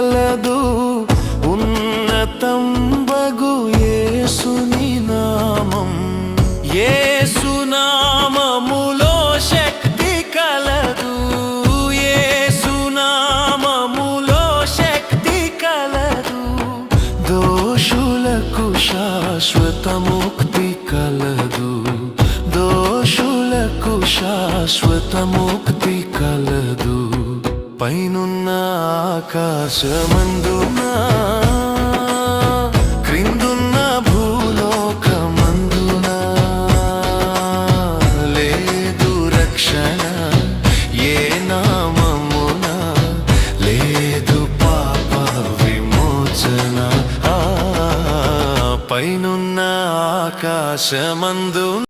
కలదు. ఉన్నతం బగు యేసుని నామం, యేసు నామములో శక్తి కలదు. యేసు నామములో శక్తి కలదు. దోషులకు శాశ్వత ముక్తి కలదు. దోషులకు శాశ్వత ముక్తి కలదు. పైనున్న ఆకాశమందున